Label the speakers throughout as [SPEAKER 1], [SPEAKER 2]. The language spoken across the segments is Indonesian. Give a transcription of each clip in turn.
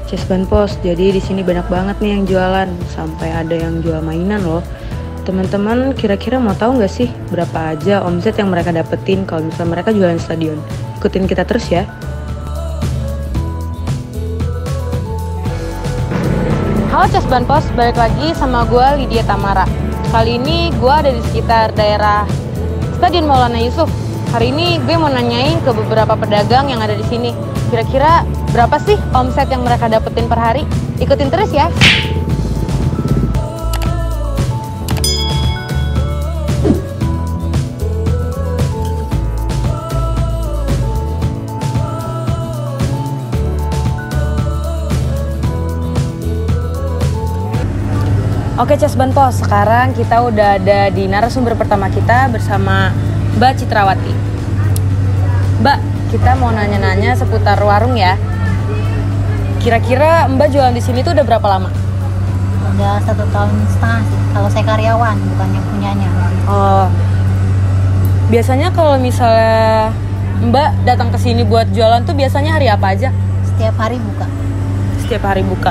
[SPEAKER 1] Cesban Pos, jadi di sini banyak banget nih yang jualan, sampai ada yang jual mainan loh. Teman-teman kira-kira mau tahu nggak sih berapa aja omset yang mereka dapetin kalau misalnya mereka jualan di stadion? Ikutin kita terus ya. Halo Cesban Pos, balik lagi sama gue Lydia Tamara. Kali ini gue ada di sekitar daerah Stadion Maulana Yusuf. Hari ini gue mau nanyain ke beberapa pedagang yang ada di sini. Kira-kira berapa sih omset yang mereka dapetin per hari? Ikutin terus ya. Oke Cesban Pos, sekarang kita udah ada di narasumber pertama kita bersama Mbak Citrawati. Mbak, kita mau nanya-nanya seputar warung ya. Kira-kira Mbak jualan di sini tuh udah berapa lama?
[SPEAKER 2] Udah 1,5 tahun sih. Kalau saya karyawan, bukannya punyanya.
[SPEAKER 1] Oh, biasanya kalau misalnya Mbak datang ke sini buat jualan tuh biasanya hari apa aja?
[SPEAKER 2] Setiap hari buka.
[SPEAKER 1] Setiap hari buka.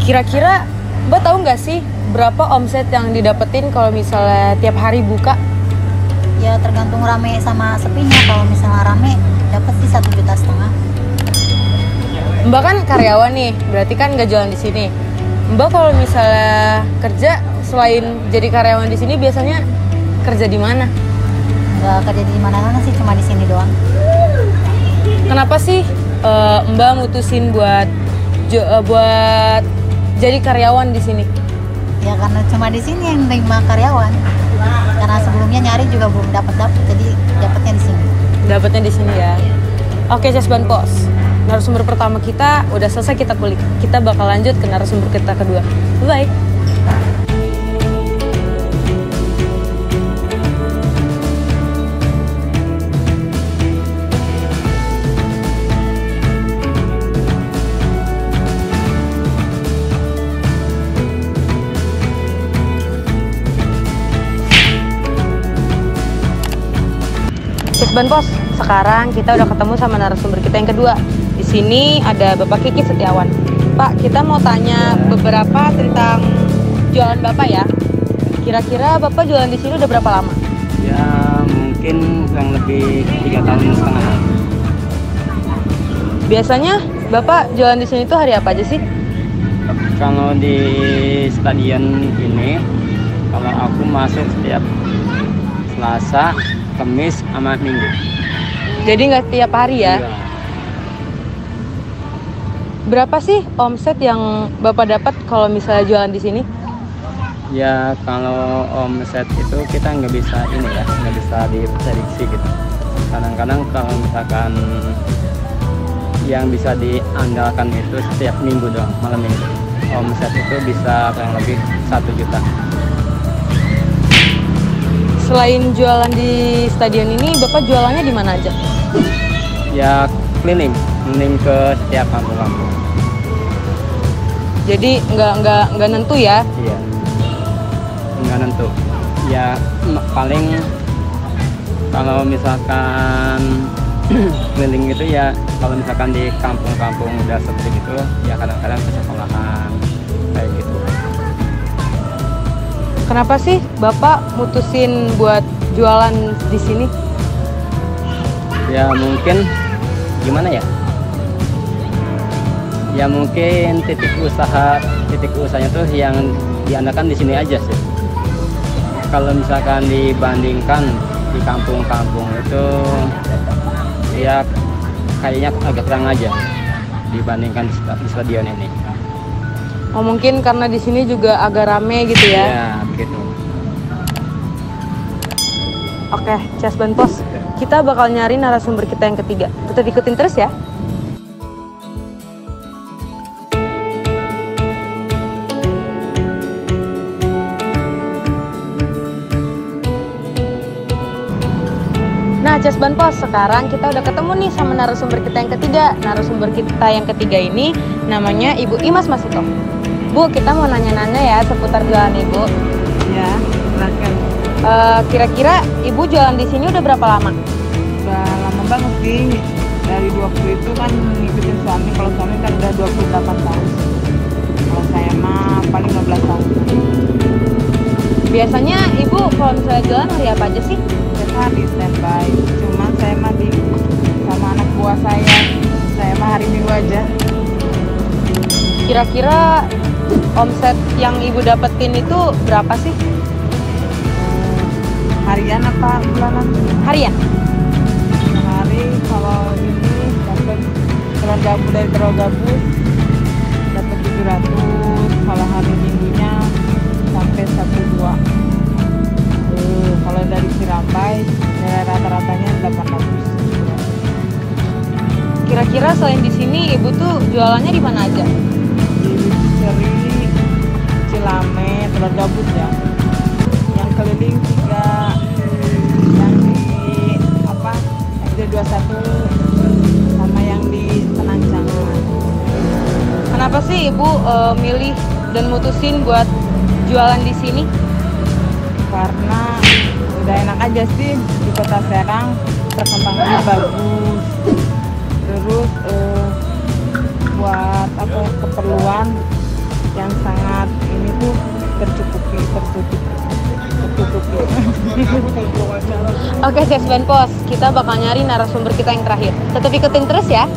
[SPEAKER 1] Kira-kira Mbak tahu nggak sih berapa omset yang didapetin kalau misalnya tiap hari buka?
[SPEAKER 2] Ya tergantung rame sama sepinya. Kalau misalnya rame, dapat sih 1,5 juta.
[SPEAKER 1] Mbak kan karyawan nih, berarti kan nggak jualan di sini. Mbak kalau misalnya kerja selain jadi karyawan di sini biasanya kerja di mana?
[SPEAKER 2] Nggak kerja di mana-mana sih, cuma di sini doang.
[SPEAKER 1] Kenapa sih Mbak mutusin buat jadi karyawan di sini?
[SPEAKER 2] Ya karena cuma di sini yang menerima karyawan. Karena sebelumnya nyari juga belum dapat, jadi dapatnya di sini.
[SPEAKER 1] Dapatnya di sini ya. Oke Cesban Pos, narasumber pertama kita udah selesai kita kulik. Kita bakal lanjut ke narasumber kita kedua. Bye. Cesban Pos, sekarang kita udah ketemu sama narasumber kita yang kedua. Di sini ada Bapak Kiki Setiawan. Pak, kita mau tanya beberapa tentang jualan Bapak ya. Kira-kira Bapak jualan di sini udah berapa lama?
[SPEAKER 3] Ya mungkin kurang lebih 3,5 tahun.
[SPEAKER 1] Biasanya Bapak jualan di sini tuh hari apa aja sih?
[SPEAKER 3] Kalau di stadion ini, kalau aku masuk setiap Selasa, Kamis, sama Minggu.
[SPEAKER 1] Jadi nggak tiap hari ya?
[SPEAKER 3] Iya.
[SPEAKER 1] Berapa sih omset yang Bapak dapat kalau misalnya jualan di sini?
[SPEAKER 3] Ya kalau omset itu kita nggak bisa nggak bisa diprediksi gitu. Kadang-kadang kalau misalkan yang bisa diandalkan itu setiap minggu doang, malam minggu. Omset itu bisa kurang lebih 1 juta.
[SPEAKER 1] Selain jualan di stadion ini, Bapak jualannya di mana aja?
[SPEAKER 3] Ya keliling ke setiap kampung-kampung.
[SPEAKER 1] Jadi nggak nentu ya?
[SPEAKER 3] Iya, nggak nentu. Ya paling kalau misalkan keliling itu ya kalau misalkan di kampung-kampung udah seperti itu ya kadang-kadang ke sekolahan kayak gitu.
[SPEAKER 1] Kenapa sih Bapak mutusin buat jualan di sini?
[SPEAKER 3] Ya mungkin gimana ya? Ya mungkin titik usahanya tuh yang diandalkan di sini aja sih. Kalau misalkan dibandingkan di kampung-kampung itu ya kayaknya agak kurang aja dibandingkan di stadion ini.
[SPEAKER 1] Oh mungkin karena di sini juga agak rame gitu ya?
[SPEAKER 3] Ya begitu.
[SPEAKER 1] Oke, Cesban Pos, kita bakal nyari narasumber kita yang ketiga. Tetap ikutin terus ya. Nah, Cesban Pos, sekarang kita udah ketemu nih sama narasumber kita yang ketiga. Narasumber kita yang ketiga ini namanya Ibu Imas Masito. Bu, kita mau nanya-nanya ya seputar jualan Ibu.
[SPEAKER 4] Ya, silakan.
[SPEAKER 1] Kira-kira Ibu jualan di sini udah berapa lama?
[SPEAKER 4] Udah lama banget sih. dari 20 itu kan ngikutin suami. Kalau suami kan udah 28 tahun. Kalau saya mah paling 15 tahun.
[SPEAKER 1] Biasanya ibu kalau misalnya jualan hari apa aja sih?
[SPEAKER 4] Setiap hari standby. Cuman saya mah sama anak buah saya mah hari Minggu aja.
[SPEAKER 1] Kira-kira omset yang ibu dapetin itu berapa sih?
[SPEAKER 4] Harian apa bulanan?
[SPEAKER 1] Harian?
[SPEAKER 4] Sehari kalau ini dapat telur gabus dari telur gabus dapat 700. Kalau hari Minggunya sampai 1-2. Kalau dari Cirambai nilai rata-ratanya 800.
[SPEAKER 1] Kira-kira selain di sini ibu tuh jualannya di mana aja?
[SPEAKER 4] Di Seri, Cilame, telur gabus ya. Yang keliling 3, yang di apa? SD21 sama yang di Penancang.
[SPEAKER 1] Kenapa sih ibu milih dan mutusin buat jualan di sini?
[SPEAKER 4] Karena udah enak aja sih di Kota Serang, perkembangannya bagus. Terus buat apa keperluan yang sangat ini tuh tercukupi.
[SPEAKER 1] Oke, Chef Benpos, kita bakal nyari narasumber kita yang terakhir. Tetap ikutin terus ya.